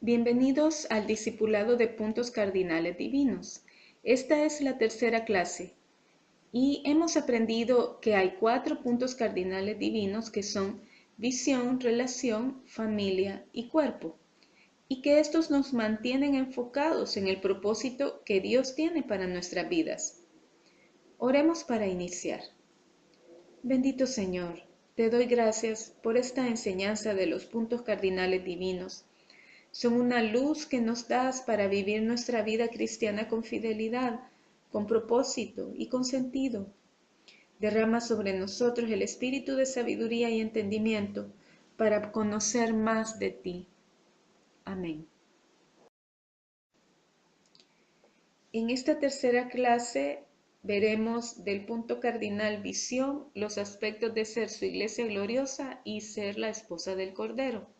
Bienvenidos al Discipulado de Puntos Cardinales Divinos. Esta es la tercera clase y hemos aprendido que hay 4 puntos cardinales divinos que son visión, relación, familia y cuerpo, y que estos nos mantienen enfocados en el propósito que Dios tiene para nuestras vidas. Oremos para iniciar. Bendito Señor, te doy gracias por esta enseñanza de los puntos cardinales divinos. Son una luz que nos das para vivir nuestra vida cristiana con fidelidad, con propósito y con sentido. Derrama sobre nosotros el espíritu de sabiduría y entendimiento para conocer más de ti. Amén. En esta tercera clase veremos del punto cardinal visión los aspectos de ser su iglesia gloriosa y ser la esposa del Cordero.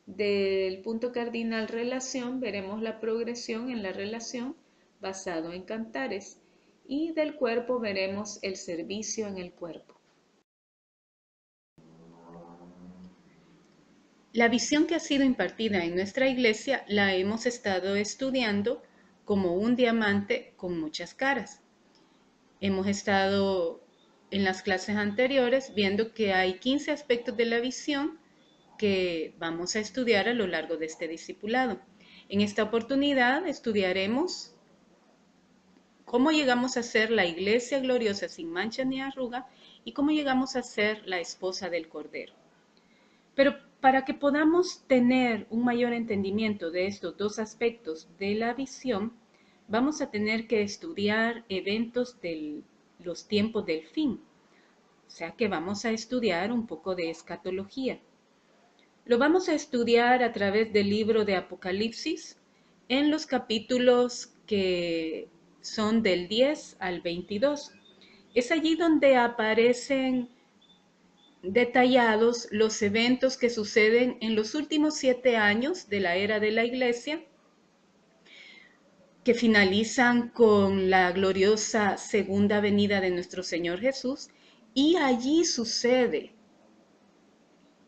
Del punto cardinal relación veremos la progresión en la relación basado en cantares, y del cuerpo veremos el servicio en el cuerpo. La visión que ha sido impartida en nuestra iglesia la hemos estado estudiando como un diamante con muchas caras. Hemos estado en las clases anteriores viendo que hay 15 aspectos de la visión que vamos a estudiar a lo largo de este discipulado. En esta oportunidad estudiaremos cómo llegamos a ser la iglesia gloriosa sin mancha ni arruga y cómo llegamos a ser la esposa del Cordero. Pero para que podamos tener un mayor entendimiento de estos dos aspectos de la visión, vamos a tener que estudiar eventos de los tiempos del fin. O sea que vamos a estudiar un poco de escatología. Lo vamos a estudiar a través del libro de Apocalipsis en los capítulos que son del 10 al 22. Es allí donde aparecen detallados los eventos que suceden en los últimos 7 años de la era de la Iglesia, que finalizan con la gloriosa segunda venida de nuestro Señor Jesús, y allí sucede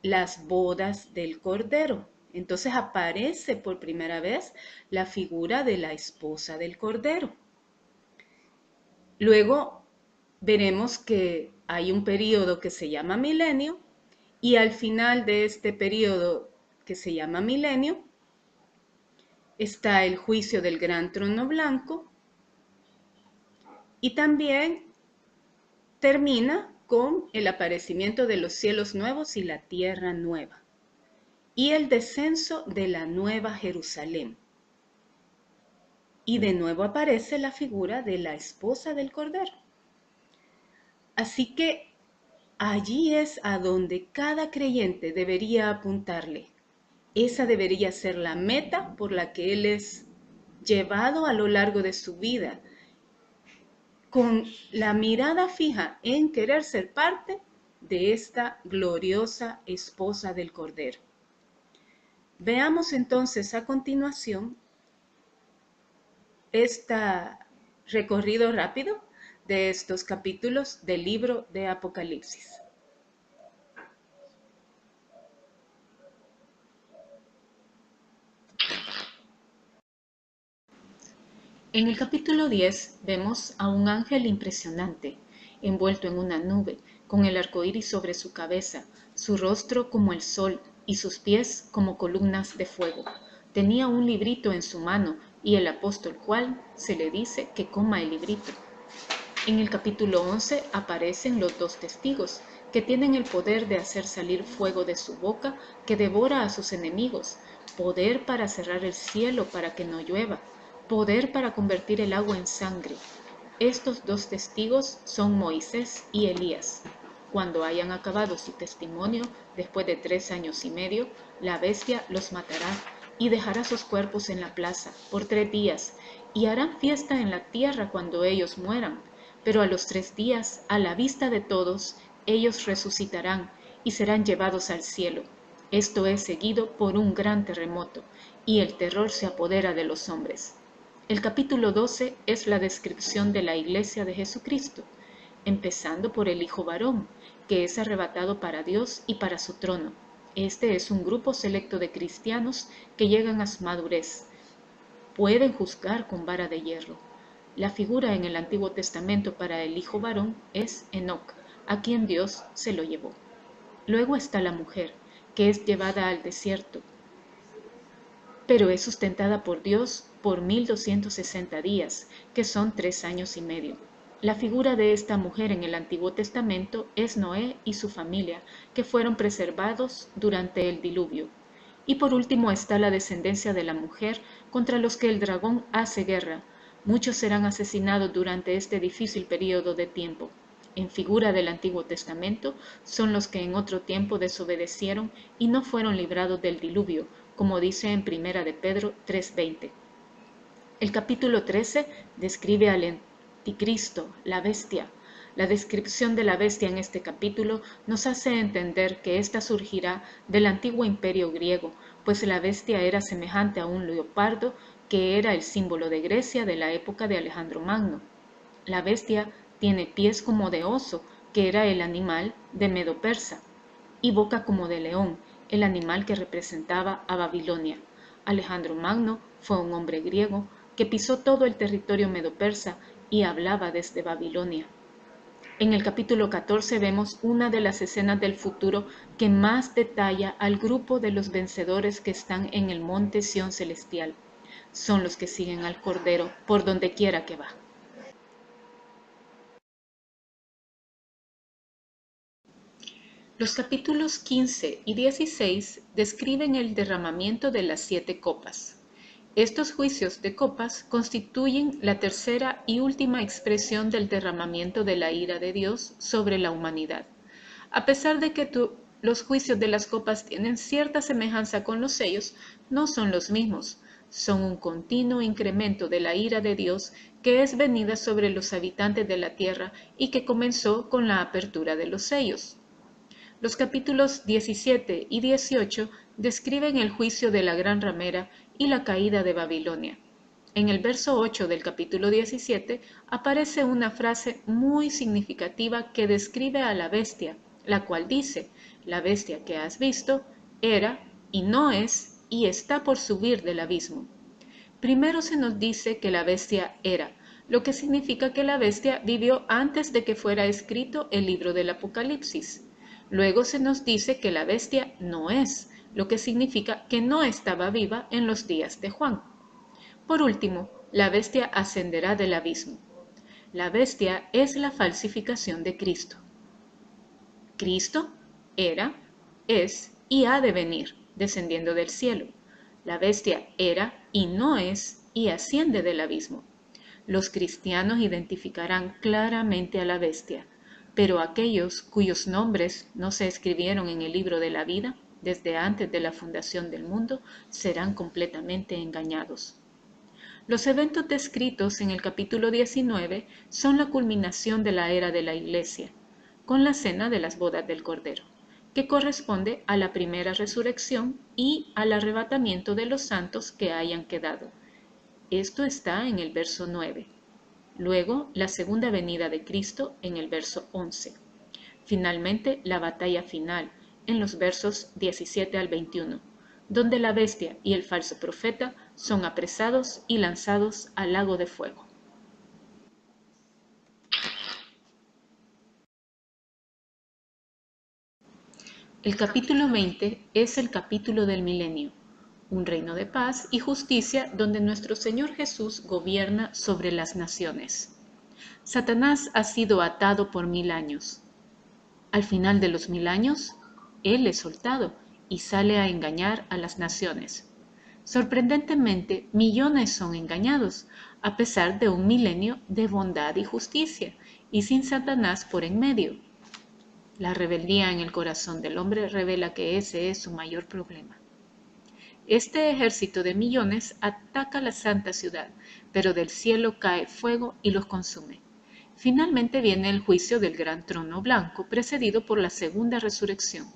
las bodas del Cordero. Entonces aparece por primera vez la figura de la esposa del Cordero. Luego veremos que hay un periodo que se llama milenio, y al final de este periodo que se llama milenio está el juicio del gran trono blanco, y también termina con el aparecimiento de los cielos nuevos y la tierra nueva, y el descenso de la nueva Jerusalén. Y de nuevo aparece la figura de la esposa del Cordero. Así que allí es a donde cada creyente debería apuntarle. Esa debería ser la meta por la que él es llevado a lo largo de su vida, con la mirada fija en querer ser parte de esta gloriosa esposa del Cordero. Veamos entonces a continuación este recorrido rápido de estos capítulos del libro de Apocalipsis. En el capítulo 10 vemos a un ángel impresionante, envuelto en una nube, con el arco iris sobre su cabeza, su rostro como el sol y sus pies como columnas de fuego. Tenía un librito en su mano, y el apóstol Juan se le dice que coma el librito. En el capítulo 11 aparecen los 2 testigos, que tienen el poder de hacer salir fuego de su boca que devora a sus enemigos, poder para cerrar el cielo para que no llueva, poder para convertir el agua en sangre. Estos 2 testigos son Moisés y Elías. Cuando hayan acabado su testimonio, después de 3 años y medio, la bestia los matará y dejará sus cuerpos en la plaza por 3 días, y harán fiesta en la tierra cuando ellos mueran. Pero a los 3 días, a la vista de todos, ellos resucitarán y serán llevados al cielo. Esto es seguido por un gran terremoto, y el terror se apodera de los hombres. El capítulo 12 es la descripción de la iglesia de Jesucristo, empezando por el Hijo varón, que es arrebatado para Dios y para su trono. Este es un grupo selecto de cristianos que llegan a su madurez. Pueden juzgar con vara de hierro. La figura en el Antiguo Testamento para el hijo varón es Enoc, a quien Dios se lo llevó. Luego está la mujer, que es llevada al desierto, pero es sustentada por Dios por 1260 días, que son 3 años y medio. La figura de esta mujer en el Antiguo Testamento es Noé y su familia, que fueron preservados durante el diluvio. Y por último está la descendencia de la mujer contra los que el dragón hace guerra. Muchos serán asesinados durante este difícil periodo de tiempo. En figura del Antiguo Testamento son los que en otro tiempo desobedecieron y no fueron librados del diluvio, como dice en Primera de Pedro 3:20. El capítulo 13 describe al anticristo, la bestia. La descripción de la bestia en este capítulo nos hace entender que ésta surgirá del antiguo imperio griego, pues la bestia era semejante a un leopardo, que era el símbolo de Grecia de la época de Alejandro Magno. La bestia tiene pies como de oso, que era el animal de Medo-Persa, y boca como de león, el animal que representaba a Babilonia. Alejandro Magno fue un hombre griego que pisó todo el territorio medo-persa y hablaba desde Babilonia. En el capítulo 14 vemos una de las escenas del futuro que más detalla al grupo de los vencedores que están en el monte Sión celestial. Son los que siguen al Cordero por donde quiera que va. Los capítulos 15 y 16 describen el derramamiento de las 7 copas. Estos juicios de copas constituyen la tercera y última expresión del derramamiento de la ira de Dios sobre la humanidad. A pesar de que los juicios de las copas tienen cierta semejanza con los sellos, no son los mismos. Son un continuo incremento de la ira de Dios que es venida sobre los habitantes de la tierra y que comenzó con la apertura de los sellos. Los capítulos 17 y 18 describen el juicio de la gran ramera y la caída de Babilonia. En el verso 8 del capítulo 17 aparece una frase muy significativa que describe a la bestia, la cual dice: la bestia que has visto era y no es y está por subir del abismo. Primero se nos dice que la bestia era, lo que significa que la bestia vivió antes de que fuera escrito el libro del Apocalipsis. Luego se nos dice que la bestia no es, lo que significa que no estaba viva en los días de Juan. Por último, la bestia ascenderá del abismo. La bestia es la falsificación de Cristo. Cristo era, es y ha de venir, descendiendo del cielo. La bestia era y no es y asciende del abismo. Los cristianos identificarán claramente a la bestia, pero aquellos cuyos nombres no se escribieron en el libro de la vida desde antes de la fundación del mundo serán completamente engañados. Los eventos descritos en el capítulo 19 son la culminación de la era de la Iglesia, con la cena de las bodas del Cordero, que corresponde a la primera resurrección y al arrebatamiento de los santos que hayan quedado. Esto está en el verso 9. Luego, la segunda venida de Cristo en el verso 11. Finalmente, la batalla final en los versos 17 al 21, donde la bestia y el falso profeta son apresados y lanzados al lago de fuego. El capítulo 20 es el capítulo del milenio, un reino de paz y justicia donde nuestro Señor Jesús gobierna sobre las naciones. Satanás ha sido atado por 1000 años. Al final de los 1000 años, él es soltado y sale a engañar a las naciones. Sorprendentemente, millones son engañados, a pesar de un milenio de bondad y justicia, y sin Satanás por en medio. La rebeldía en el corazón del hombre revela que ese es su mayor problema. Este ejército de millones ataca la santa ciudad, pero del cielo cae fuego y los consume. Finalmente viene el juicio del gran trono blanco, precedido por la segunda resurrección.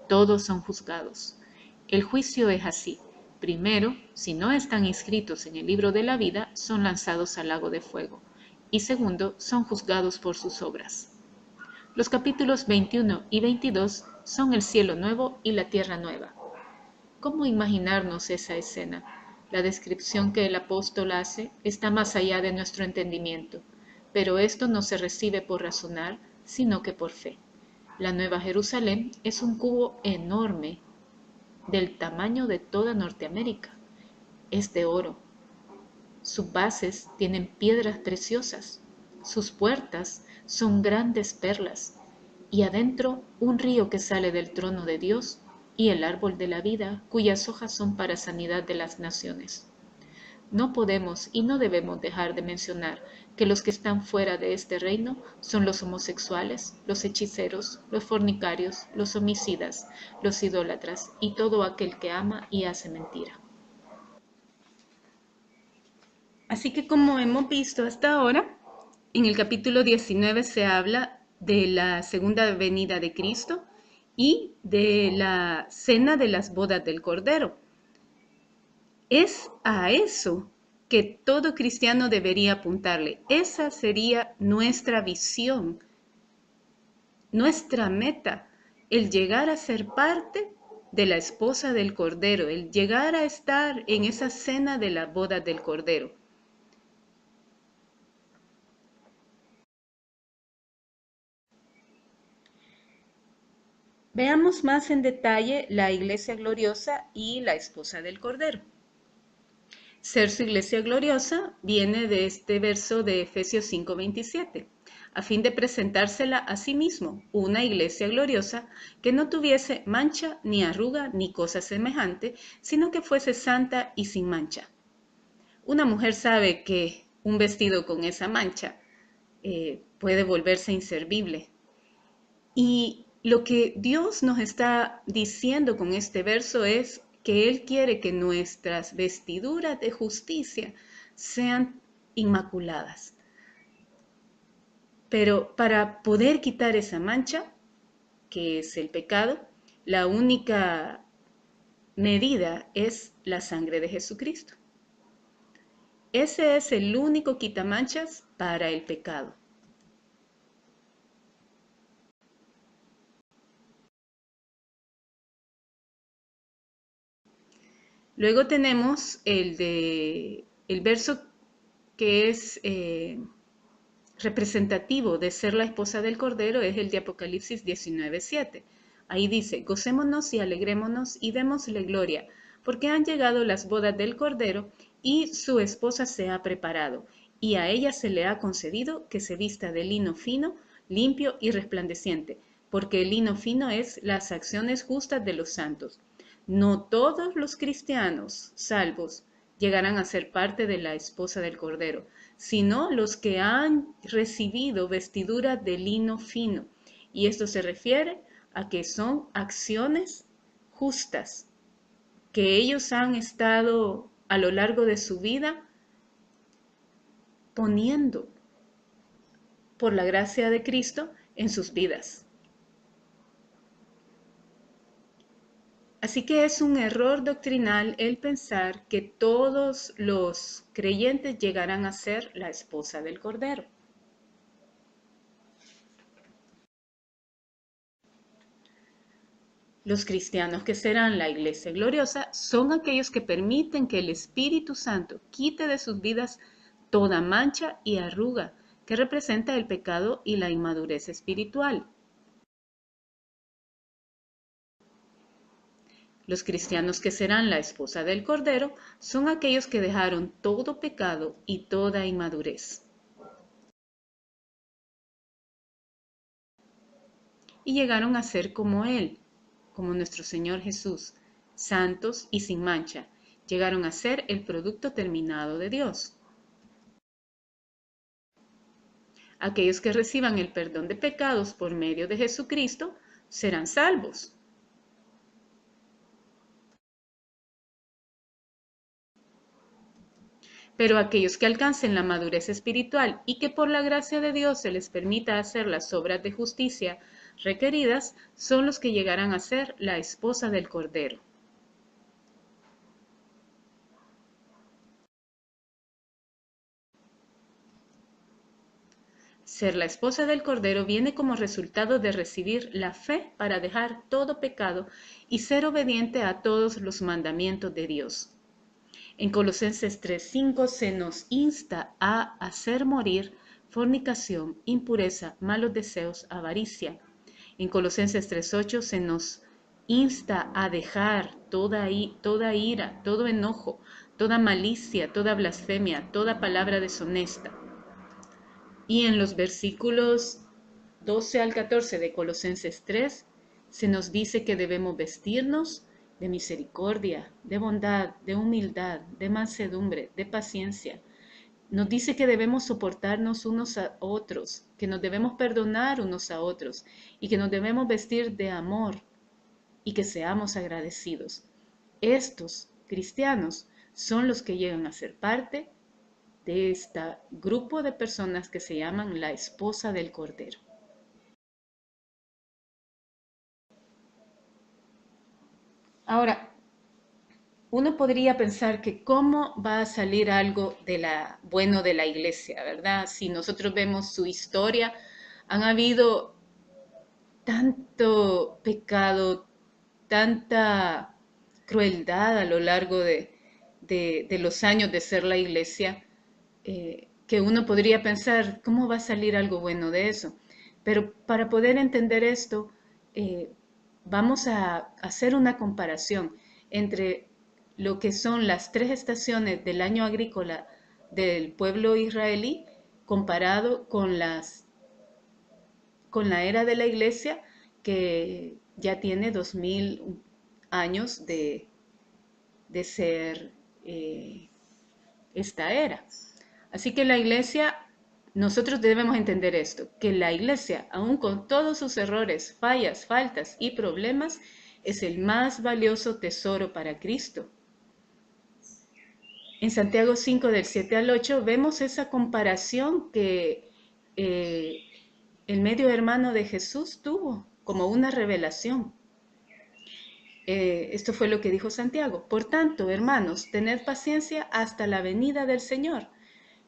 Todos son juzgados. El juicio es así. Primero, si no están inscritos en el libro de la vida, son lanzados al lago de fuego. Y segundo, son juzgados por sus obras. Los capítulos 21 y 22 son el cielo nuevo y la tierra nueva. ¿Cómo imaginarnos esa escena? La descripción que el apóstol hace está más allá de nuestro entendimiento, pero esto no se recibe por razonar, sino que por fe. La Nueva Jerusalén es un cubo enorme, del tamaño de toda Norteamérica. Es de oro. Sus bases tienen piedras preciosas. Sus puertas son grandes perlas. Y adentro un río que sale del trono de Dios y el árbol de la vida, cuyas hojas son para sanidad de las naciones. No podemos y no debemos dejar de mencionar que los que están fuera de este reino son los homosexuales, los hechiceros, los fornicarios, los homicidas, los idólatras y todo aquel que ama y hace mentira. Así que como hemos visto hasta ahora, en el capítulo 19 se habla de la segunda venida de Cristo y de la cena de las bodas del Cordero. Es a eso que todo cristiano debería apuntarle. Esa sería nuestra visión, nuestra meta, el llegar a ser parte de la esposa del Cordero, el llegar a estar en esa cena de la boda del Cordero. Veamos más en detalle la iglesia gloriosa y la esposa del Cordero. Ser su iglesia gloriosa viene de este verso de Efesios 5:27, a fin de presentársela a sí mismo, una iglesia gloriosa que no tuviese mancha, ni arruga, ni cosa semejante, sino que fuese santa y sin mancha. Una mujer sabe que un vestido con esa mancha puede volverse inservible. Y lo que Dios nos está diciendo con este verso es que Él quiere que nuestras vestiduras de justicia sean inmaculadas. Pero para poder quitar esa mancha, que es el pecado, la única medida es la sangre de Jesucristo. Ese es el único quitamanchas para el pecado. Luego tenemos el verso que es representativo de ser la esposa del Cordero, es el de Apocalipsis 19:7. Ahí dice, gocémonos y alegrémonos y démosle gloria, porque han llegado las bodas del Cordero y su esposa se ha preparado, y a ella se le ha concedido que se vista de lino fino, limpio y resplandeciente, porque el lino fino es las acciones justas de los santos. No todos los cristianos salvos llegarán a ser parte de la esposa del Cordero, sino los que han recibido vestidura de lino fino. Y esto se refiere a que son acciones justas, que ellos han estado a lo largo de su vida poniendo por la gracia de Cristo en sus vidas. Así que es un error doctrinal el pensar que todos los creyentes llegarán a ser la esposa del Cordero. Los cristianos que serán la iglesia gloriosa son aquellos que permiten que el Espíritu Santo quite de sus vidas toda mancha y arruga que representa el pecado y la inmadurez espiritual. Los cristianos que serán la esposa del Cordero son aquellos que dejaron todo pecado y toda inmadurez y llegaron a ser como Él, como nuestro Señor Jesús, santos y sin mancha. Llegaron a ser el producto terminado de Dios. Aquellos que reciban el perdón de pecados por medio de Jesucristo serán salvos. Pero aquellos que alcancen la madurez espiritual y que por la gracia de Dios se les permita hacer las obras de justicia requeridas, son los que llegarán a ser la esposa del Cordero. Ser la esposa del Cordero viene como resultado de recibir la fe para dejar todo pecado y ser obediente a todos los mandamientos de Dios. En Colosenses 3:5 se nos insta a hacer morir fornicación, impureza, malos deseos, avaricia. En Colosenses 3:8 se nos insta a dejar toda ira, todo enojo, toda malicia, toda blasfemia, toda palabra deshonesta. Y en los versículos 12 al 14 de Colosenses 3 se nos dice que debemos vestirnos de misericordia, de bondad, de humildad, de mansedumbre, de paciencia. Nos dice que debemos soportarnos unos a otros, que nos debemos perdonar unos a otros y que nos debemos vestir de amor y que seamos agradecidos. Estos cristianos son los que llegan a ser parte de este grupo de personas que se llaman la esposa del Cordero. Ahora, uno podría pensar que cómo va a salir algo bueno de la iglesia, ¿verdad? Si nosotros vemos su historia, han habido tanto pecado, tanta crueldad a lo largo de los años de ser la iglesia, que uno podría pensar, ¿cómo va a salir algo bueno de eso? Pero para poder entender esto, eh, vamos a hacer una comparación entre lo que son las 3 estaciones del año agrícola del pueblo israelí comparado con la era de la iglesia que ya tiene 2000 años de ser esta era. Así que la iglesia, nosotros debemos entender esto, que la iglesia, aun con todos sus errores, fallas, faltas y problemas, es el más valioso tesoro para Cristo. En Santiago 5 del 7 al 8 vemos esa comparación que el medio hermano de Jesús tuvo como una revelación. Esto fue lo que dijo Santiago. Por tanto, hermanos, tened paciencia hasta la venida del Señor.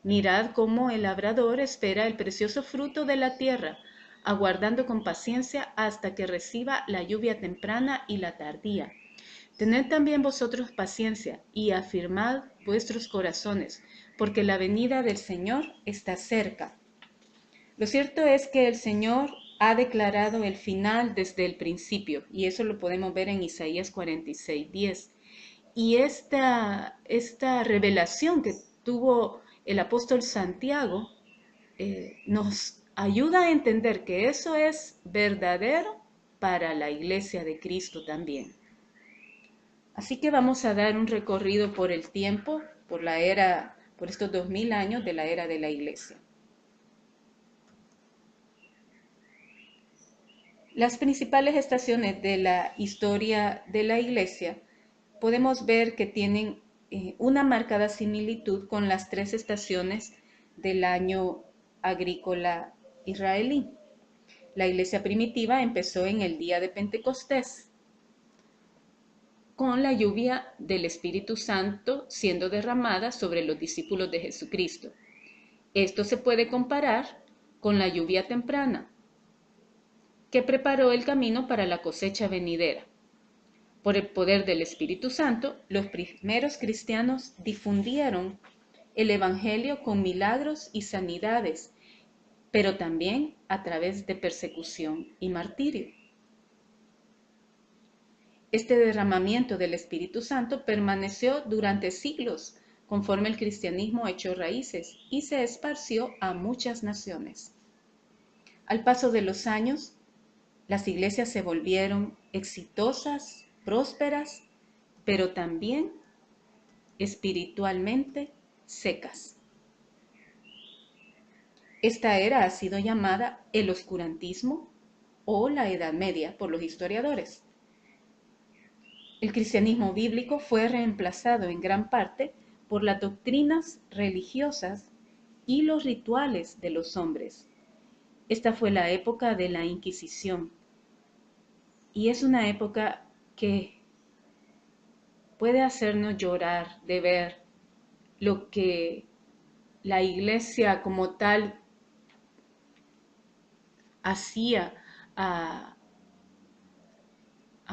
Mirad cómo el labrador espera el precioso fruto de la tierra, aguardando con paciencia hasta que reciba la lluvia temprana y la tardía. Tened también vosotros paciencia y afirmad vuestros corazones, porque la venida del Señor está cerca. Lo cierto es que el Señor ha declarado el final desde el principio, y eso lo podemos ver en Isaías 46:10. Y esta revelación que tuvo el apóstol Santiago nos ayuda a entender que eso es verdadero para la iglesia de Cristo también. Así que vamos a dar un recorrido por el tiempo, por estos 2000 años de la era de la iglesia. Las principales estaciones de la historia de la iglesia podemos ver que tienen una marcada similitud con las 3 estaciones del año agrícola israelí. La iglesia primitiva empezó en el día de Pentecostés, con la lluvia del Espíritu Santo siendo derramada sobre los discípulos de Jesucristo. Esto se puede comparar con la lluvia temprana, que preparó el camino para la cosecha venidera. Por el poder del Espíritu Santo, los primeros cristianos difundieron el Evangelio con milagros y sanidades, pero también a través de persecución y martirio. Este derramamiento del Espíritu Santo permaneció durante siglos, conforme el cristianismo echó raíces y se esparció a muchas naciones. Al paso de los años, las iglesias se volvieron exitosas, prósperas, pero también espiritualmente secas. Esta era ha sido llamada el oscurantismo o la Edad Media por los historiadores. El cristianismo bíblico fue reemplazado en gran parte por las doctrinas religiosas y los rituales de los hombres. Esta fue la época de la Inquisición y es una época que puede hacernos llorar de ver lo que la iglesia como tal hacía a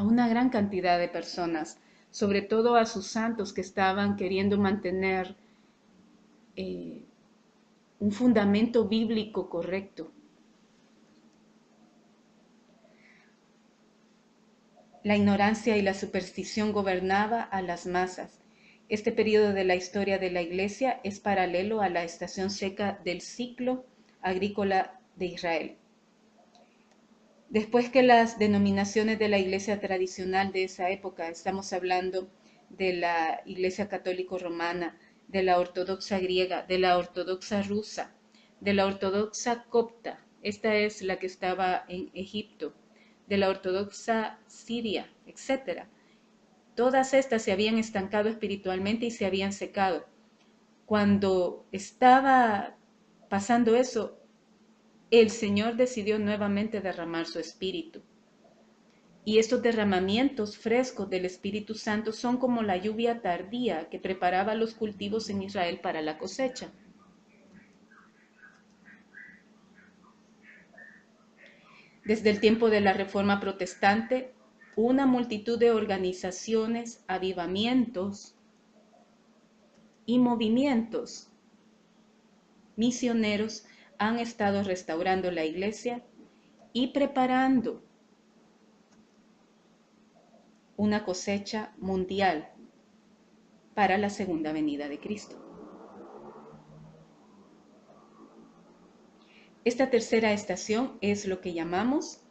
una gran cantidad de personas, sobre todo a sus santos que estaban queriendo mantener eh, un fundamento bíblico correcto. La ignorancia y la superstición gobernaba a las masas. Este periodo de la historia de la Iglesia es paralelo a la estación seca del ciclo agrícola de Israel. Después que las denominaciones de la Iglesia tradicional de esa época, estamos hablando de la Iglesia católico romana, de la ortodoxa griega, de la ortodoxa rusa, de la ortodoxa copta, esta es la que estaba en Egipto, de la ortodoxa siria, etc. Todas estas se habían estancado espiritualmente y se habían secado. Cuando estaba pasando eso, el Señor decidió nuevamente derramar su espíritu. Y estos derramamientos frescos del Espíritu Santo son como la lluvia tardía que preparaba los cultivos en Israel para la cosecha. Desde el tiempo de la Reforma Protestante, una multitud de organizaciones, avivamientos y movimientos misioneros han estado restaurando la iglesia y preparando una cosecha mundial para la segunda venida de Cristo. Esta tercera estación es lo que llamamos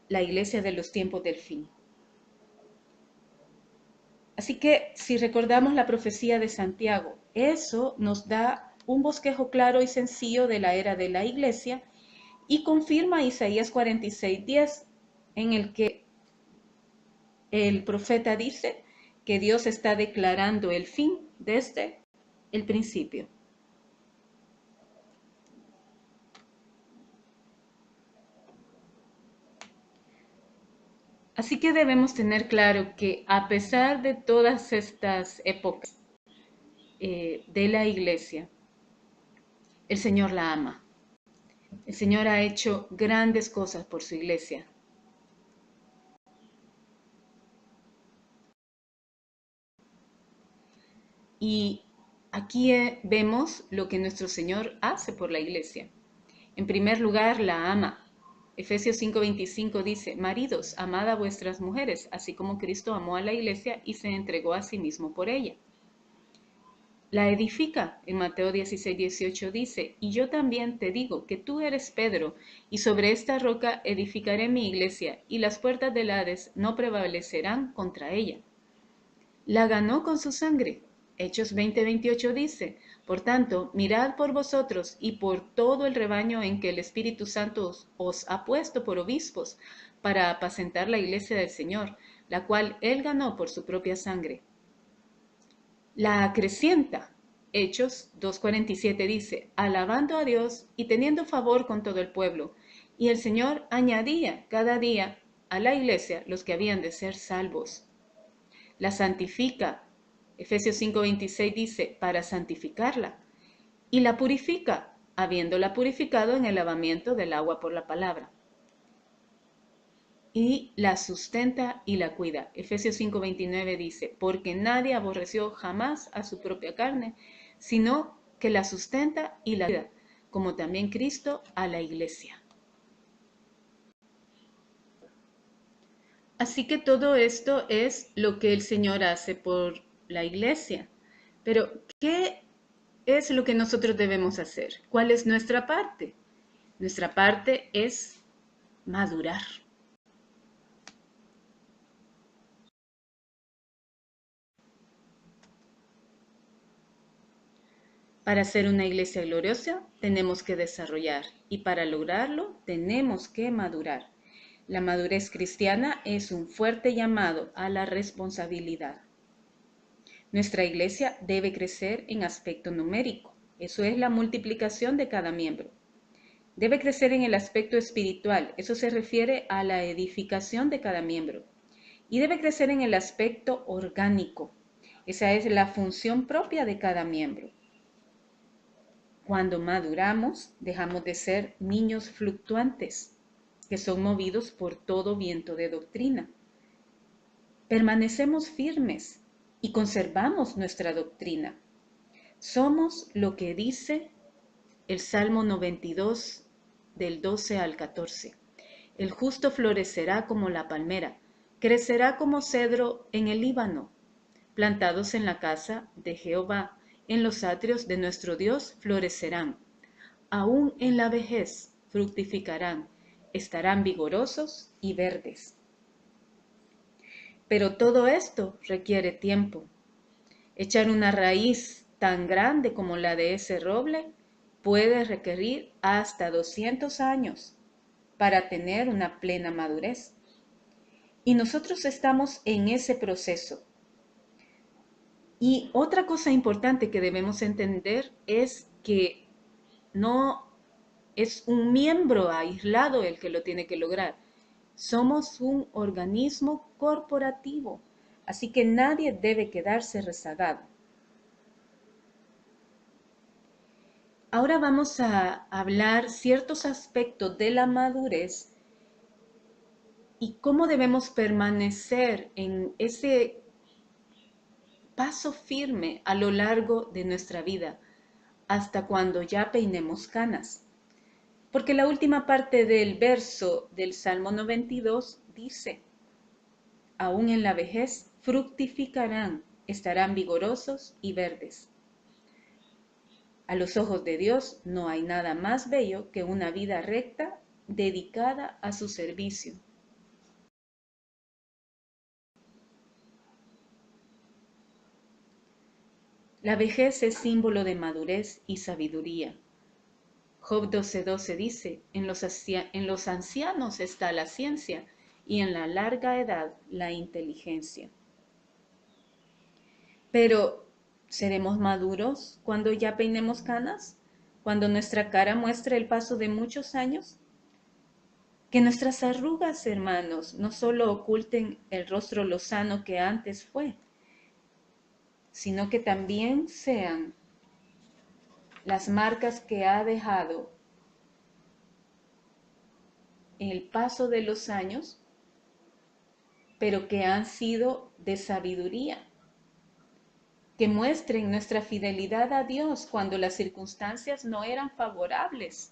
la iglesia de los tiempos del fin. Así que si recordamos la profecía de Santiago, eso nos da un bosquejo claro y sencillo de la era de la iglesia y confirma Isaías 46:10, en el que el profeta dice que Dios está declarando el fin desde el principio. Así que debemos tener claro que a pesar de todas estas épocas de la iglesia, el Señor la ama. El Señor ha hecho grandes cosas por su iglesia. Y aquí vemos lo que nuestro Señor hace por la iglesia. En primer lugar, la ama. Efesios 5:25 dice, maridos, amad a vuestras mujeres, así como Cristo amó a la iglesia y se entregó a sí mismo por ella. La edifica. En Mateo 16:18 dice, y yo también te digo que tú eres Pedro, y sobre esta roca edificaré mi iglesia, y las puertas del Hades no prevalecerán contra ella. La ganó con su sangre. Hechos 20:28 dice, por tanto, mirad por vosotros y por todo el rebaño en que el Espíritu Santo os ha puesto por obispos para apacentar la iglesia del Señor, la cual él ganó por su propia sangre. La acrecienta. Hechos 2:47 dice, alabando a Dios y teniendo favor con todo el pueblo, y el Señor añadía cada día a la iglesia los que habían de ser salvos. La santifica. Efesios 5:26 dice, para santificarla. Y la purifica, habiéndola purificado en el lavamiento del agua por la palabra. Y la sustenta y la cuida. Efesios 5:29 dice, porque nadie aborreció jamás a su propia carne, sino que la sustenta y la cuida, como también Cristo a la iglesia. Así que todo esto es lo que el Señor hace por la iglesia. Pero, ¿qué es lo que nosotros debemos hacer? ¿Cuál es nuestra parte? Nuestra parte es madurar. Para ser una iglesia gloriosa tenemos que desarrollar y para lograrlo tenemos que madurar. La madurez cristiana es un fuerte llamado a la responsabilidad. Nuestra iglesia debe crecer en aspecto numérico, eso es la multiplicación de cada miembro. Debe crecer en el aspecto espiritual, eso se refiere a la edificación de cada miembro. Y debe crecer en el aspecto orgánico, esa es la función propia de cada miembro. Cuando maduramos, dejamos de ser niños fluctuantes, que son movidos por todo viento de doctrina. Permanecemos firmes y conservamos nuestra doctrina. Somos lo que dice el Salmo 92, del 12 al 14. El justo florecerá como la palmera, crecerá como cedro en el Líbano, plantados en la casa de Jehová, en los atrios de nuestro Dios florecerán. Aún en la vejez fructificarán, estarán vigorosos y verdes. Pero todo esto requiere tiempo. Echar una raíz tan grande como la de ese roble puede requerir hasta 200 años para tener una plena madurez. Y nosotros estamos en ese proceso. Y otra cosa importante que debemos entender es que no es un miembro aislado el que lo tiene que lograr. Somos un organismo corporativo, así que nadie debe quedarse rezagado. Ahora vamos a hablar ciertos aspectos de la madurez y cómo debemos permanecer en ese paso firme a lo largo de nuestra vida, hasta cuando ya peinemos canas. Porque la última parte del verso del Salmo 92 dice: aún en la vejez fructificarán, estarán vigorosos y verdes. A los ojos de Dios no hay nada más bello que una vida recta dedicada a su servicio. La vejez es símbolo de madurez y sabiduría. Job 12:12 dice: en los ancianos está la ciencia y en la larga edad la inteligencia. Pero, ¿seremos maduros cuando ya peinemos canas? ¿Cuando nuestra cara muestre el paso de muchos años? Que nuestras arrugas, hermanos, no solo oculten el rostro lozano que antes fue, sino que también sean las marcas que ha dejado el paso de los años, pero que han sido de sabiduría, que muestren nuestra fidelidad a Dios cuando las circunstancias no eran favorables.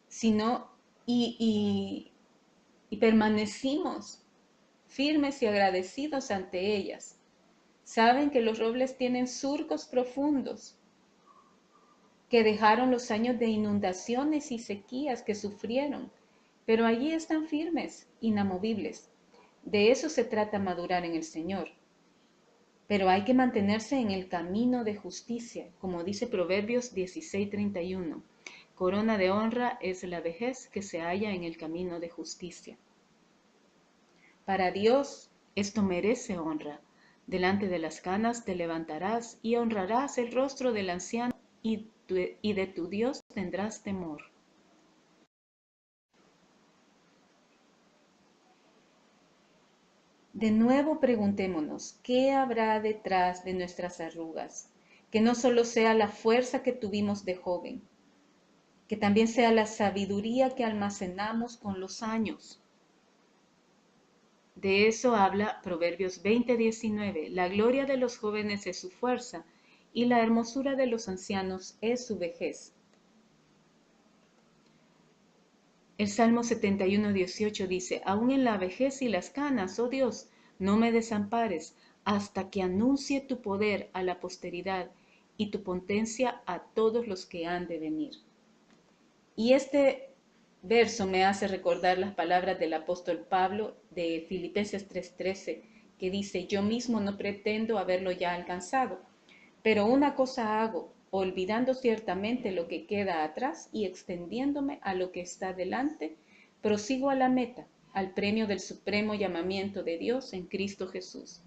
Sino, y permanecimos firmes y agradecidos ante ellas. Saben que los robles tienen surcos profundos, que dejaron los años de inundaciones y sequías que sufrieron, pero allí están firmes, inamovibles. De eso se trata madurar en el Señor. Pero hay que mantenerse en el camino de justicia, como dice Proverbios 16:31. Corona de honra es la vejez que se halla en el camino de justicia. Para Dios esto merece honra. Delante de las canas te levantarás y honrarás el rostro del anciano y de tu Dios tendrás temor. De nuevo preguntémonos, ¿qué habrá detrás de nuestras arrugas? Que no solo sea la fuerza que tuvimos de joven, que también sea la sabiduría que almacenamos con los años. De eso habla Proverbios 20:19. La gloria de los jóvenes es su fuerza, y la hermosura de los ancianos es su vejez. El Salmo 71:18 dice: aún en la vejez y las canas, oh Dios, no me desampares, hasta que anuncie tu poder a la posteridad y tu potencia a todos los que han de venir. Y este verso me hace recordar las palabras del apóstol Pablo de Filipenses 3:13, que dice: yo mismo no pretendo haberlo ya alcanzado, pero una cosa hago, olvidando ciertamente lo que queda atrás y extendiéndome a lo que está delante, prosigo a la meta, al premio del supremo llamamiento de Dios en Cristo Jesús.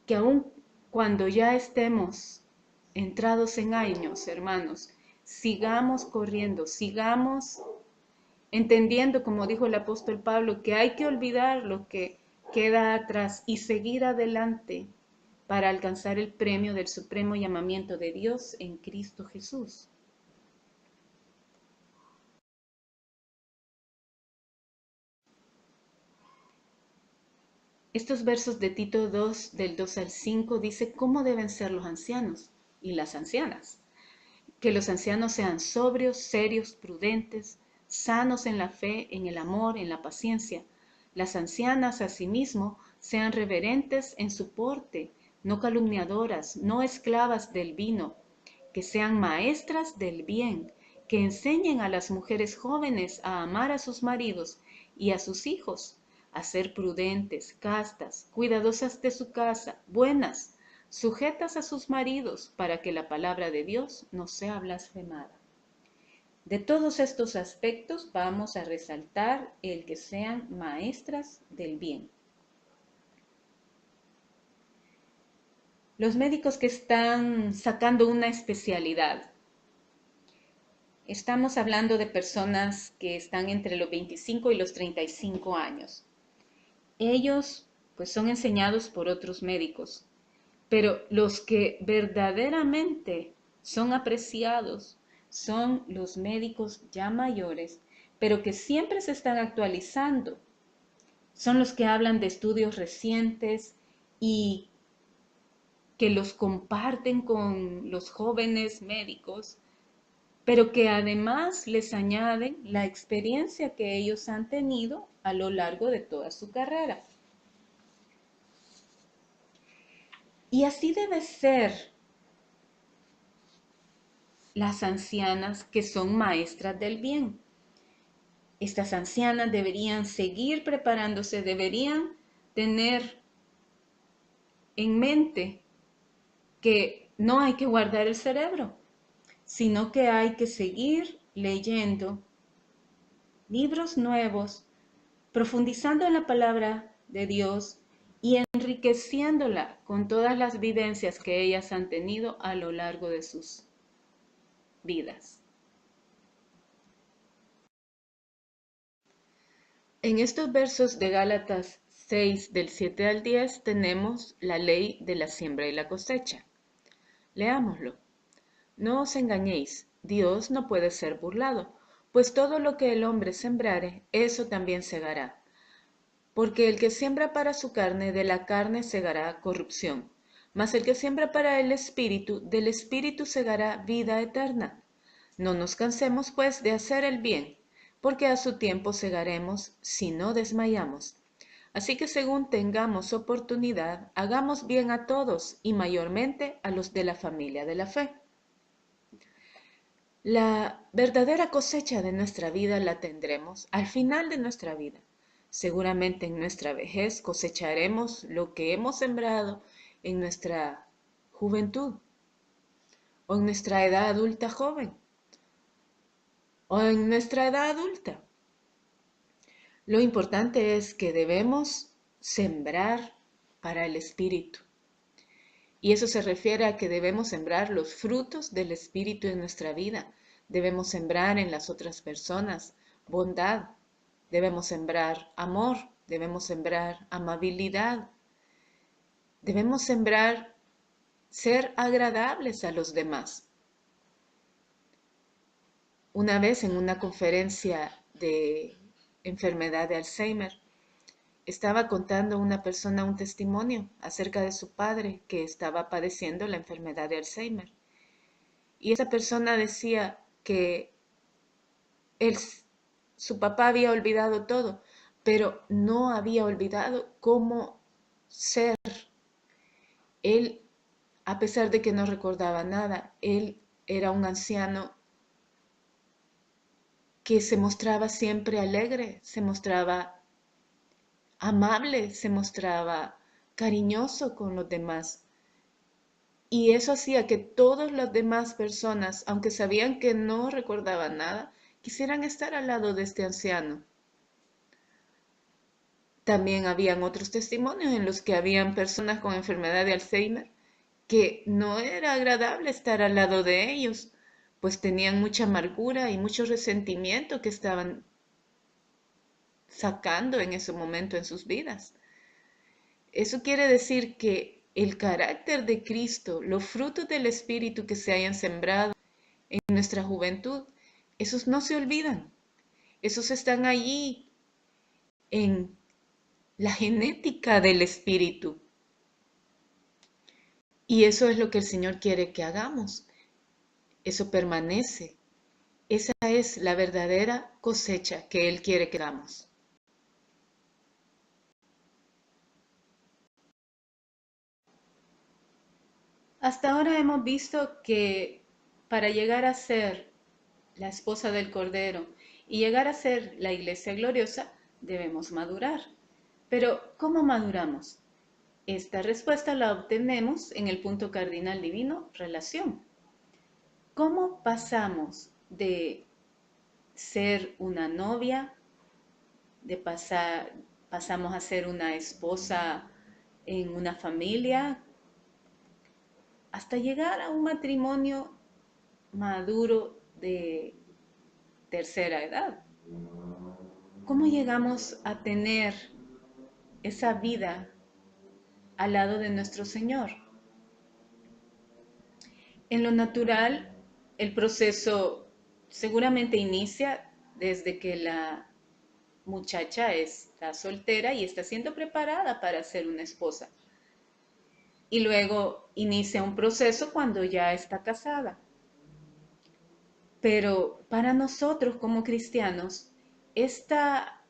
Que aun cuando ya estemos entrados en años, hermanos, sigamos corriendo, sigamos entendiendo, como dijo el apóstol Pablo, que hay que olvidar lo que queda atrás y seguir adelante, para alcanzar el premio del supremo llamamiento de Dios en Cristo Jesús. Estos versos de Tito 2, del 2 al 5, dice cómo deben ser los ancianos y las ancianas. Que los ancianos sean sobrios, serios, prudentes, sanos en la fe, en el amor, en la paciencia. Las ancianas, asimismo, sean reverentes en su porte, no calumniadoras, no esclavas del vino, que sean maestras del bien, que enseñen a las mujeres jóvenes a amar a sus maridos y a sus hijos, a ser prudentes, castas, cuidadosas de su casa, buenas, sujetas a sus maridos, para que la palabra de Dios no sea blasfemada. De todos estos aspectos vamos a resaltar el que sean maestras del bien. Los médicos que están sacando una especialidad. Estamos hablando de personas que están entre los 25 y los 35 años. Ellos pues son enseñados por otros médicos, pero los que verdaderamente son apreciados son los médicos ya mayores, pero que siempre se están actualizando. Son los que hablan de estudios recientes y que los comparten con los jóvenes médicos, pero que además les añaden la experiencia que ellos han tenido a lo largo de toda su carrera. Y así debe ser las ancianas que son maestras del bien. Estas ancianas deberían seguir preparándose, deberían tener en mente que no hay que guardar el cerebro, sino que hay que seguir leyendo libros nuevos, profundizando en la palabra de Dios y enriqueciéndola con todas las vivencias que ellas han tenido a lo largo de sus vidas. En estos versos de Gálatas 6, del 7 al 10, tenemos la ley de la siembra y la cosecha. Leámoslo. No os engañéis, Dios no puede ser burlado, pues todo lo que el hombre sembrare, eso también segará. Porque el que siembra para su carne, de la carne segará corrupción, mas el que siembra para el Espíritu, del Espíritu segará vida eterna. No nos cansemos, pues, de hacer el bien, porque a su tiempo segaremos si no desmayamos. Así que según tengamos oportunidad, hagamos bien a todos y mayormente a los de la familia de la fe. La verdadera cosecha de nuestra vida la tendremos al final de nuestra vida. Seguramente en nuestra vejez cosecharemos lo que hemos sembrado en nuestra juventud o en nuestra edad adulta joven o en nuestra edad adulta. Lo importante es que debemos sembrar para el Espíritu. Y eso se refiere a que debemos sembrar los frutos del Espíritu en nuestra vida. Debemos sembrar en las otras personas bondad. Debemos sembrar amor. Debemos sembrar amabilidad. Debemos sembrar ser agradables a los demás. Una vez en una conferencia de enfermedad de Alzheimer, estaba contando una persona un testimonio acerca de su padre que estaba padeciendo la enfermedad de Alzheimer. Y esa persona decía que su papá había olvidado todo, pero no había olvidado cómo ser. Él, a pesar de que no recordaba nada, él era un anciano que se mostraba siempre alegre, se mostraba amable, se mostraba cariñoso con los demás. Y eso hacía que todas las demás personas, aunque sabían que no recordaban nada, quisieran estar al lado de este anciano. También habían otros testimonios en los que habían personas con enfermedad de Alzheimer que no era agradable estar al lado de ellos, pues tenían mucha amargura y mucho resentimiento que estaban sacando en ese momento en sus vidas. Eso quiere decir que el carácter de Cristo, los frutos del Espíritu que se hayan sembrado en nuestra juventud, esos no se olvidan, esos están allí en la genética del Espíritu. Y eso es lo que el Señor quiere que hagamos. Eso permanece. Esa es la verdadera cosecha que Él quiere que hagamos. Hasta ahora hemos visto que para llegar a ser la esposa del Cordero y llegar a ser la iglesia gloriosa, debemos madurar. Pero, ¿cómo maduramos? Esta respuesta la obtenemos en el punto cardinal divino, relación. ¿Cómo pasamos de ser una novia, pasamos a ser una esposa en una familia, hasta llegar a un matrimonio maduro de tercera edad? ¿Cómo llegamos a tener esa vida al lado de nuestro Señor? En lo natural, el proceso seguramente inicia desde que la muchacha está soltera y está siendo preparada para ser una esposa. Y luego inicia un proceso cuando ya está casada. Pero para nosotros como cristianos, esta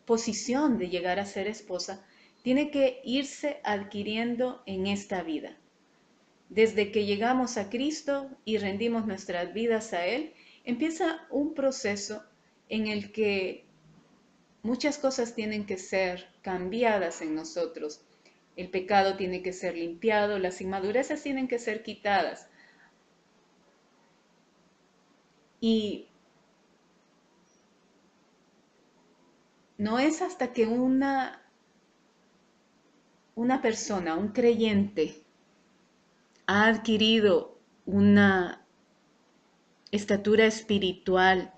posición de llegar a ser esposa tiene que irse adquiriendo en esta vida. Desde que llegamos a Cristo y rendimos nuestras vidas a Él, empieza un proceso en el que muchas cosas tienen que ser cambiadas en nosotros. El pecado tiene que ser limpiado, las inmadurezas tienen que ser quitadas. Y no es hasta que una persona, un creyente, ha adquirido una estatura espiritual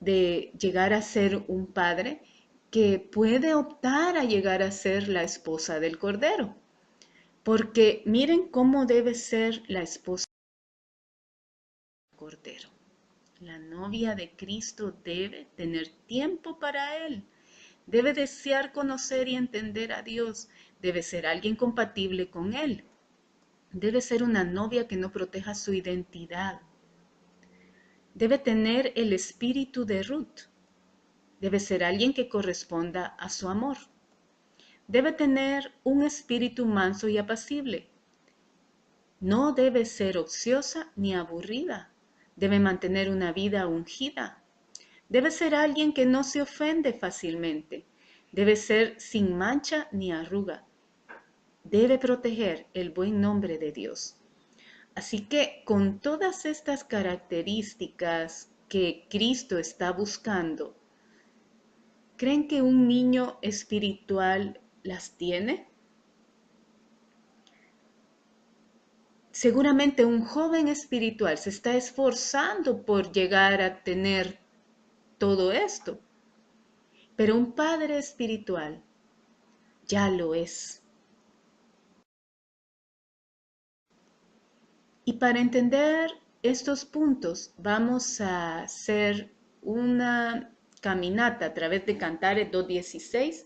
de llegar a ser un padre, que puede optar a llegar a ser la esposa del Cordero. Porque miren cómo debe ser la esposa del Cordero. La novia de Cristo debe tener tiempo para Él. Debe desear conocer y entender a Dios. Debe ser alguien compatible con Él. Debe ser una novia que no proteja su identidad. Debe tener el espíritu de Ruth. Debe ser alguien que corresponda a su amor. Debe tener un espíritu manso y apacible. No debe ser ociosa ni aburrida. Debe mantener una vida ungida. Debe ser alguien que no se ofende fácilmente. Debe ser sin mancha ni arruga. Debe proteger el buen nombre de Dios. Así que con todas estas características que Cristo está buscando, ¿creen que un niño espiritual las tiene? Seguramente un joven espiritual se está esforzando por llegar a tener todo esto, pero un padre espiritual ya lo es. Y para entender estos puntos vamos a hacer una caminata a través de Cantares 2:16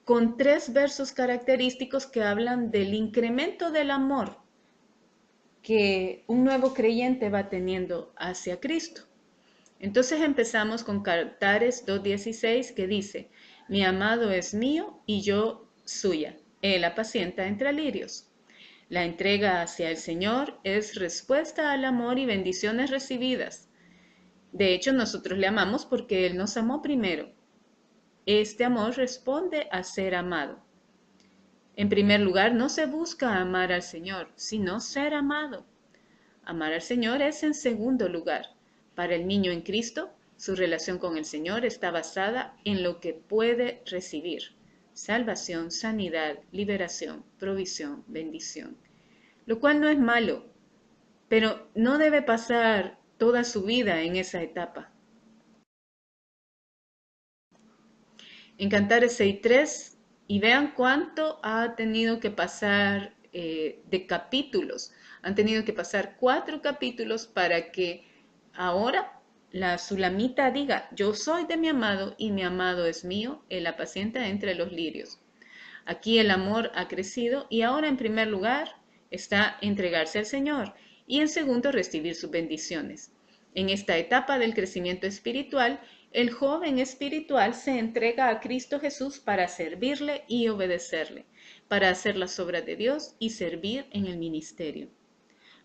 con 3 versos característicos que hablan del incremento del amor que un nuevo creyente va teniendo hacia Cristo. Entonces empezamos con Cantares 2:16 que dice: mi amado es mío y yo suya, él apacienta entre lirios. La entrega hacia el Señor es respuesta al amor y bendiciones recibidas. De hecho, nosotros le amamos porque Él nos amó primero. Este amor responde a ser amado. En primer lugar, no se busca amar al Señor, sino ser amado. Amar al Señor es en segundo lugar. Para el niño en Cristo, su relación con el Señor está basada en lo que puede recibir: salvación, sanidad, liberación, provisión, bendición. Lo cual no es malo, pero no debe pasar toda su vida en esa etapa. En Cantares 6:3 Y vean cuánto ha tenido que pasar de capítulos. Han tenido que pasar 4 capítulos para que ahora la Sulamita diga, yo soy de mi amado y mi amado es mío, él apacienta entre los lirios. Aquí el amor ha crecido y ahora en primer lugar está entregarse al Señor y en segundo recibir sus bendiciones. En esta etapa del crecimiento espiritual, el joven espiritual se entrega a Cristo Jesús para servirle y obedecerle, para hacer las obras de Dios y servir en el ministerio.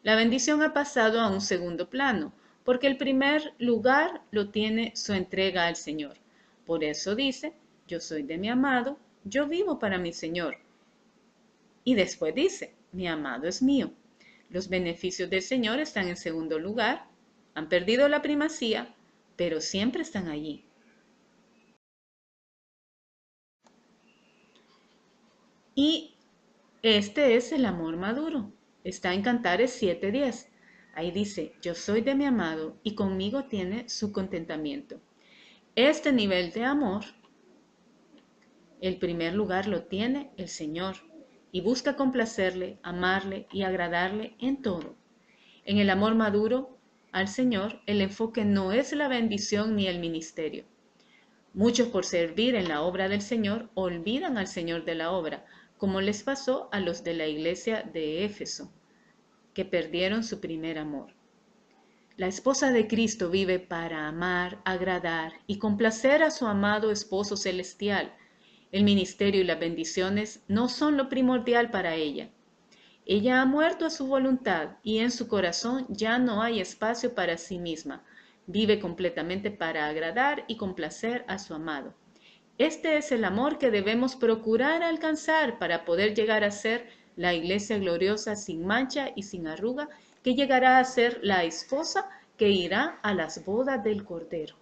La bendición ha pasado a un segundo plano, porque el primer lugar lo tiene su entrega al Señor. Por eso dice, yo soy de mi amado, yo vivo para mi Señor. Y después dice, mi amado es mío. Los beneficios del Señor están en segundo lugar, han perdido la primacía, pero siempre están allí. Y este es el amor maduro. Está en Cantares 7:10. Ahí dice, yo soy de mi amado y conmigo tiene su contentamiento. Este nivel de amor, el primer lugar lo tiene el Señor y busca complacerle, amarle y agradarle en todo. En el amor maduro al Señor, el enfoque no es la bendición ni el ministerio. Muchos por servir en la obra del Señor olvidan al Señor de la obra, como les pasó a los de la iglesia de Éfeso, que perdieron su primer amor. La esposa de Cristo vive para amar, agradar y complacer a su amado esposo celestial. El ministerio y las bendiciones no son lo primordial para ella. Ella ha muerto a su voluntad y en su corazón ya no hay espacio para sí misma. Vive completamente para agradar y complacer a su amado. Este es el amor que debemos procurar alcanzar para poder llegar a ser la iglesia gloriosa sin mancha y sin arruga, que llegará a ser la esposa que irá a las bodas del Cordero.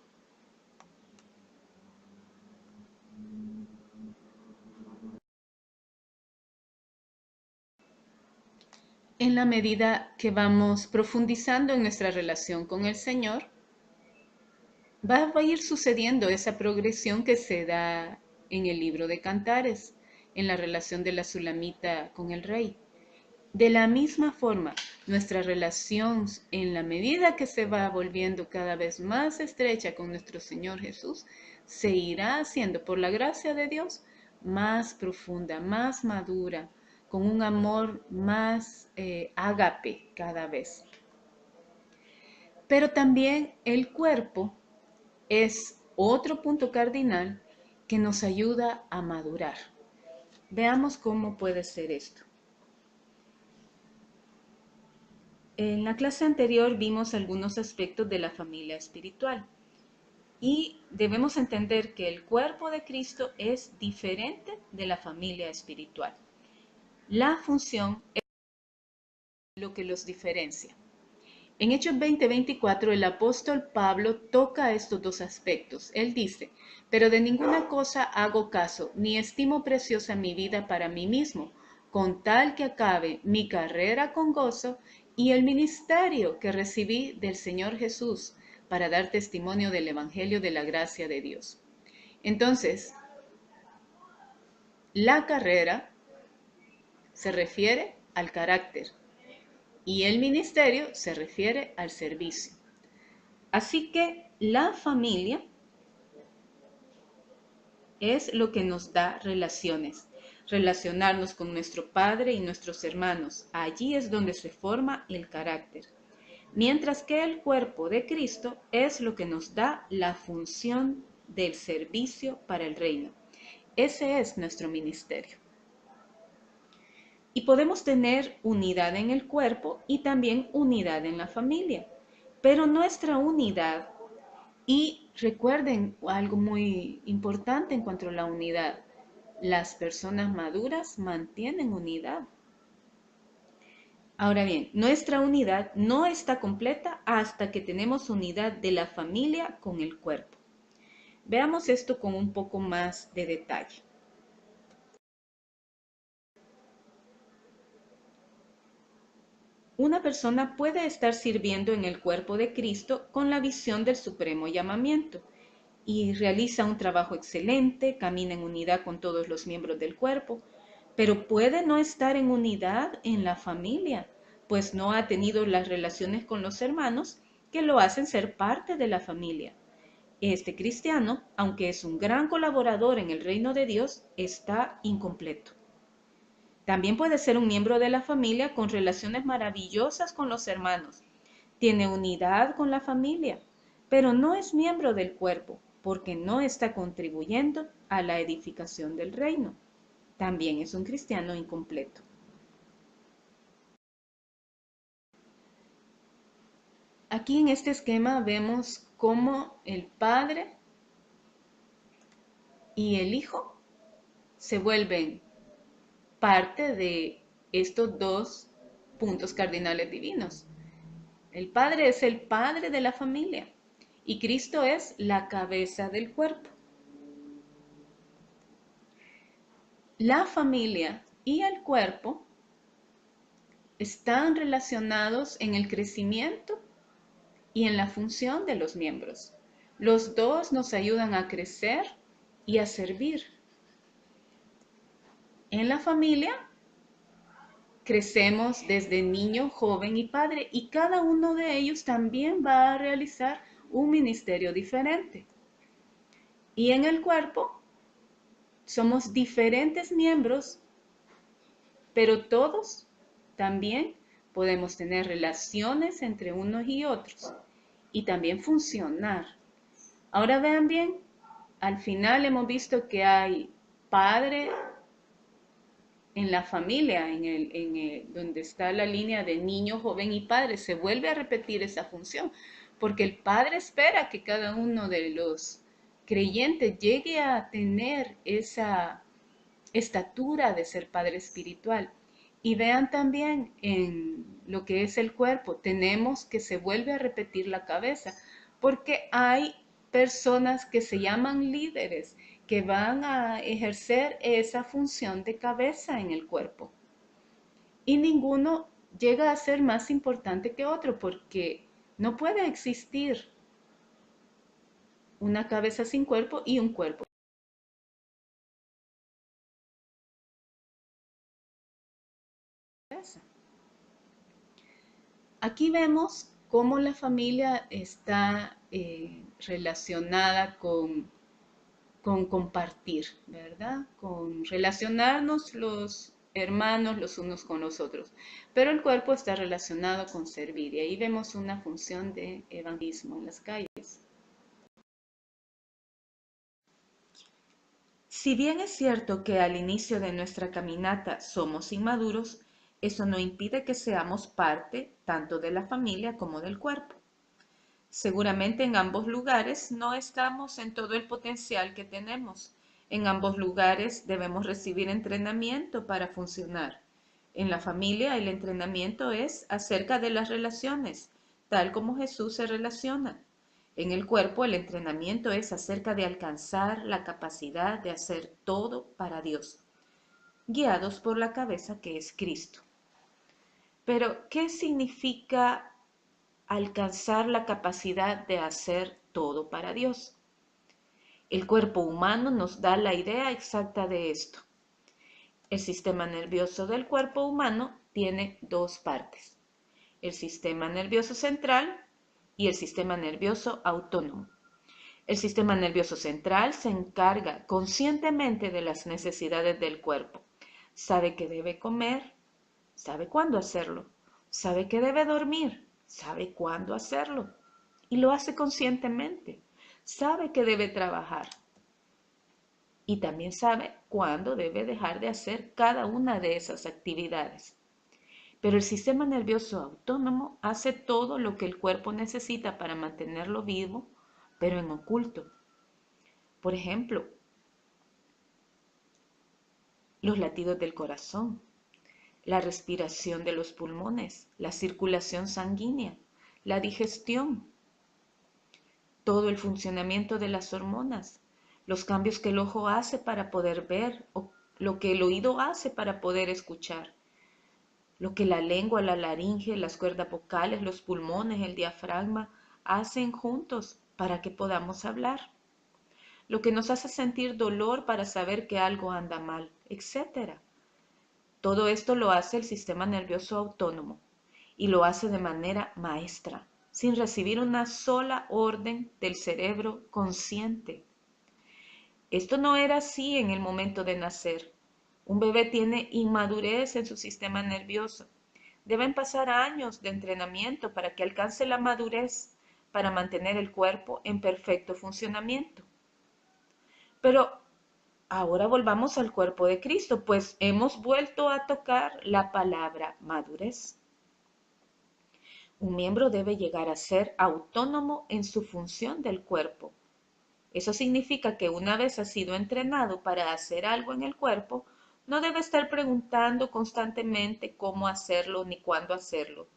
En la medida que vamos profundizando en nuestra relación con el Señor, va a ir sucediendo esa progresión que se da en el libro de Cantares, en la relación de la Sulamita con el rey. De la misma forma, nuestra relación, en la medida que se va volviendo cada vez más estrecha con nuestro Señor Jesús, se irá haciendo, por la gracia de Dios, más profunda, más madura, con un amor más ágape cada vez. Pero también el cuerpo es otro punto cardinal que nos ayuda a madurar. Veamos cómo puede ser esto. En la clase anterior vimos algunos aspectos de la familia espiritual y debemos entender que el cuerpo de Cristo es diferente de la familia espiritual. La función es lo que los diferencia. En Hechos 20:24 el apóstol Pablo toca estos dos aspectos. Él dice, pero de ninguna cosa hago caso, ni estimo preciosa mi vida para mí mismo, con tal que acabe mi carrera con gozo y el ministerio que recibí del Señor Jesús para dar testimonio del Evangelio de la gracia de Dios. Entonces, la carrera se refiere al carácter y el ministerio se refiere al servicio. Así que la familia es lo que nos da relaciones, relacionarnos con nuestro padre y nuestros hermanos. Allí es donde se forma el carácter. Mientras que el cuerpo de Cristo es lo que nos da la función del servicio para el reino. Ese es nuestro ministerio. Y podemos tener unidad en el cuerpo y también unidad en la familia. Pero nuestra unidad, y recuerden algo muy importante en cuanto a la unidad, las personas maduras mantienen unidad. Ahora bien, nuestra unidad no está completa hasta que tenemos unidad de la familia con el cuerpo. Veamos esto con un poco más de detalle. Una persona puede estar sirviendo en el cuerpo de Cristo con la visión del supremo llamamiento. y realiza un trabajo excelente, camina en unidad con todos los miembros del cuerpo, pero puede no estar en unidad en la familia, pues no ha tenido las relaciones con los hermanos que lo hacen ser parte de la familia. Este cristiano, aunque es un gran colaborador en el reino de Dios, está incompleto. También puede ser un miembro de la familia con relaciones maravillosas con los hermanos. Tiene unidad con la familia, pero no es miembro del cuerpo porque no está contribuyendo a la edificación del reino. También es un cristiano incompleto. Aquí en este esquema vemos cómo el Padre y el Hijo se vuelven parte de estos dos puntos cardinales divinos. El Padre es el Padre de la familia y Cristo es la cabeza del cuerpo. La familia y el cuerpo están relacionados en el crecimiento y en la función de los miembros. Los dos nos ayudan a crecer y a servir. En la familia crecemos desde niño, joven y padre, y cada uno de ellos también va a realizar un ministerio diferente. Y en el cuerpo somos diferentes miembros, pero todos también podemos tener relaciones entre unos y otros y también funcionar. Ahora vean bien, al final hemos visto que hay padre en la familia, donde está la línea de niño, joven y padre, se vuelve a repetir esa función, porque el padre espera que cada uno de los creyentes llegue a tener esa estatura de ser padre espiritual. Y vean también en lo que es el cuerpo, tenemos que se vuelve a repetir la cabeza, porque hay personas que se llaman líderes, que van a ejercer esa función de cabeza en el cuerpo. Y ninguno llega a ser más importante que otro, porque no puede existir una cabeza sin cuerpo y un cuerpo. Aquí vemos cómo la familia está relacionada con compartir, ¿verdad? Con relacionarnos los hermanos los unos con los otros. Pero el cuerpo está relacionado con servir y ahí vemos una función de evangelismo en las calles. Si bien es cierto que al inicio de nuestra caminata somos inmaduros, eso no impide que seamos parte tanto de la familia como del cuerpo. Seguramente en ambos lugares no estamos en todo el potencial que tenemos. En ambos lugares debemos recibir entrenamiento para funcionar. En la familia el entrenamiento es acerca de las relaciones, tal como Jesús se relaciona. En el cuerpo el entrenamiento es acerca de alcanzar la capacidad de hacer todo para Dios, guiados por la cabeza que es Cristo. Pero, ¿qué significa alcanzar la capacidad de hacer todo para Dios? El cuerpo humano nos da la idea exacta de esto. El sistema nervioso del cuerpo humano tiene dos partes: el sistema nervioso central y el sistema nervioso autónomo. El sistema nervioso central se encarga conscientemente de las necesidades del cuerpo. Sabe que debe comer, sabe cuándo hacerlo, sabe que debe dormir, sabe cuándo hacerlo y lo hace conscientemente. Sabe que debe trabajar y también sabe cuándo debe dejar de hacer cada una de esas actividades. Pero el sistema nervioso autónomo hace todo lo que el cuerpo necesita para mantenerlo vivo, pero en oculto. Por ejemplo, los latidos del corazón, la respiración de los pulmones, la circulación sanguínea, la digestión, todo el funcionamiento de las hormonas, los cambios que el ojo hace para poder ver o lo que el oído hace para poder escuchar, lo que la lengua, la laringe, las cuerdas vocales, los pulmones, el diafragma hacen juntos para que podamos hablar. lo que nos hace sentir dolor para saber que algo anda mal, etc. Todo esto lo hace el sistema nervioso autónomo y lo hace de manera maestra, sin recibir una sola orden del cerebro consciente. Esto no era así en el momento de nacer. Un bebé tiene inmadurez en su sistema nervioso. Deben pasar años de entrenamiento para que alcance la madurez para mantener el cuerpo en perfecto funcionamiento. Pero ahora volvamos al cuerpo de Cristo, pues hemos vuelto a tocar la palabra madurez. Un miembro debe llegar a ser autónomo en su función del cuerpo. Eso significa que una vez ha sido entrenado para hacer algo en el cuerpo, no debe estar preguntando constantemente cómo hacerlo ni cuándo hacerlo,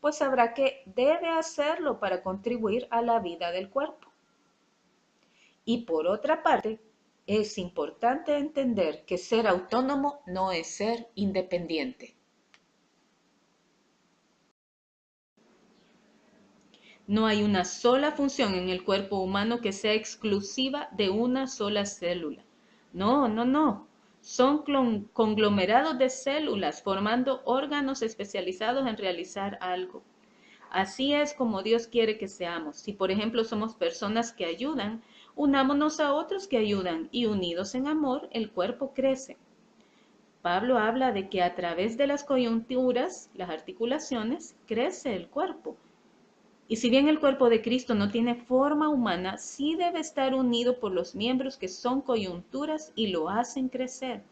pues sabrá que debe hacerlo para contribuir a la vida del cuerpo. Y por otra parte, es importante entender que ser autónomo no es ser independiente. No hay una sola función en el cuerpo humano que sea exclusiva de una sola célula. No, no, no. Son conglomerados de células formando órganos especializados en realizar algo. Así es como Dios quiere que seamos. Si, por ejemplo, somos personas que ayudan, unámonos a otros que ayudan y unidos en amor, el cuerpo crece. Pablo habla de que a través de las coyunturas, las articulaciones, crece el cuerpo. Y si bien el cuerpo de Cristo no tiene forma humana, sí debe estar unido por los miembros que son coyunturas y lo hacen crecer.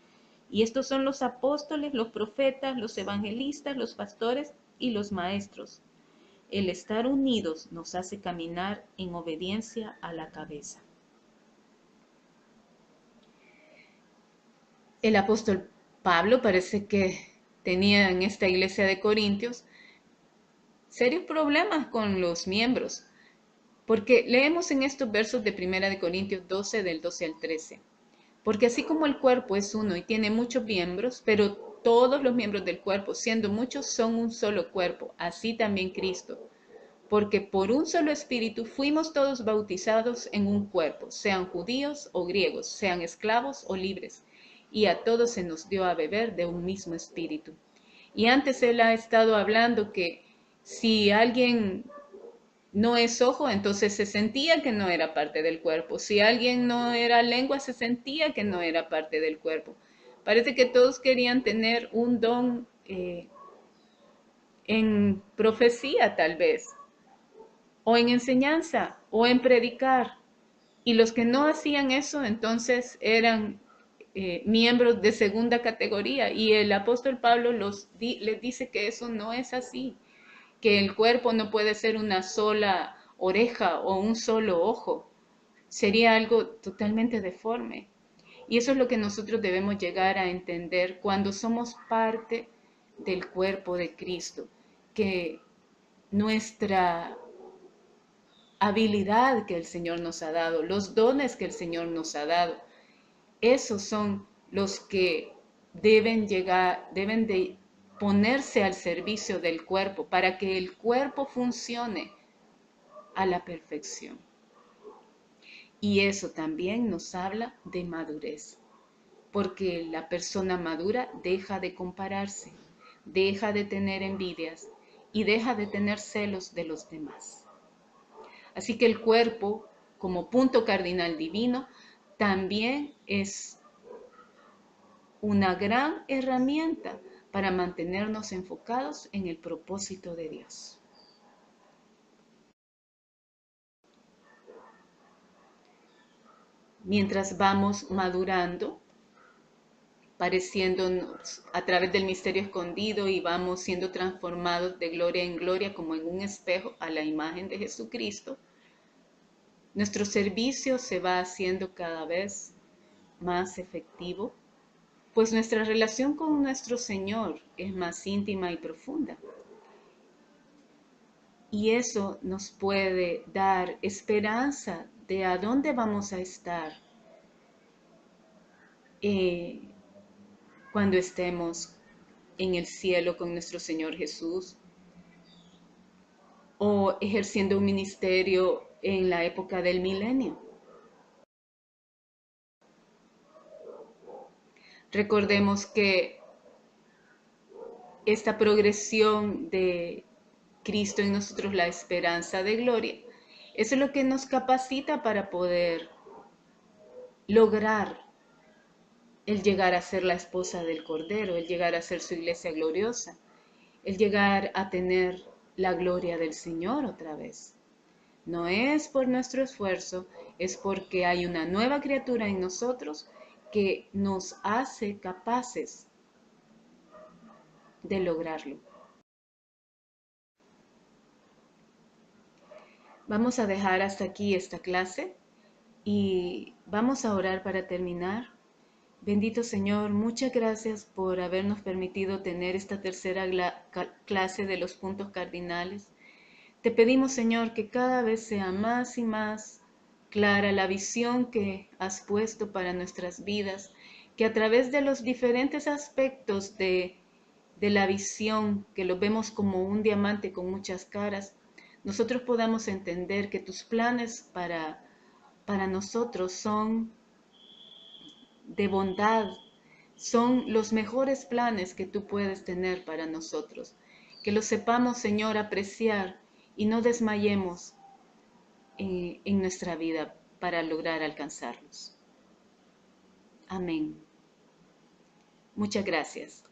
Y estos son los apóstoles, los profetas, los evangelistas, los pastores y los maestros. El estar unidos nos hace caminar en obediencia a la cabeza. El apóstol Pablo parece que tenía en esta iglesia de Corintios serios problemas con los miembros, porque leemos en estos versos de 1 de Corintios 12, del 12 al 13. Porque así como el cuerpo es uno y tiene muchos miembros, pero todos los miembros del cuerpo, siendo muchos, son un solo cuerpo, así también Cristo. Porque por un solo espíritu fuimos todos bautizados en un cuerpo, sean judíos o griegos, sean esclavos o libres, y a todos se nos dio a beber de un mismo espíritu. Y antes él ha estado hablando que si alguien no es ojo, entonces se sentía que no era parte del cuerpo. Si alguien no era lengua, se sentía que no era parte del cuerpo. Parece que todos querían tener un don en profecía, tal vez, o en enseñanza, o en predicar. Y los que no hacían eso, entonces eran miembros de segunda categoría. Y el apóstol Pablo les dice que eso no es así, que el cuerpo no puede ser una sola oreja o un solo ojo. Sería algo totalmente deforme. Y eso es lo que nosotros debemos llegar a entender cuando somos parte del cuerpo de Cristo, que nuestra habilidad que el Señor nos ha dado, los dones que el Señor nos ha dado, esos son los que deben de ponerse al servicio del cuerpo para que el cuerpo funcione a la perfección. Y eso también nos habla de madurez, porque la persona madura deja de compararse, deja de tener envidias y deja de tener celos de los demás. Así que el cuerpo, como punto cardinal divino, también es una gran herramienta para mantenernos enfocados en el propósito de Dios. Mientras vamos madurando, pareciéndonos a través del misterio escondido y vamos siendo transformados de gloria en gloria como en un espejo a la imagen de Jesucristo, nuestro servicio se va haciendo cada vez más efectivo, pues nuestra relación con nuestro Señor es más íntima y profunda. Y eso nos puede dar esperanza de a dónde vamos a estar cuando estemos en el cielo con nuestro Señor Jesús, o ejerciendo un ministerio en la época del milenio. Recordemos que esta progresión de Cristo en nosotros, la esperanza de gloria, eso es lo que nos capacita para poder lograr el llegar a ser la esposa del Cordero, el llegar a ser su iglesia gloriosa, el llegar a tener la gloria del Señor otra vez. No es por nuestro esfuerzo, es porque hay una nueva criatura en nosotros que nos hace capaces de lograrlo. Vamos a dejar hasta aquí esta clase y vamos a orar para terminar. Bendito Señor, muchas gracias por habernos permitido tener esta tercera clase de los puntos cardinales. Te pedimos, Señor, que cada vez sea más y más clara la visión que has puesto para nuestras vidas, que a través de los diferentes aspectos de la visión, que lo vemos como un diamante con muchas caras, nosotros podamos entender que tus planes para nosotros son de bondad, son los mejores planes que tú puedes tener para nosotros. Que los sepamos, Señor, apreciar y no desmayemos en nuestra vida para lograr alcanzarlos. Amén. Muchas gracias.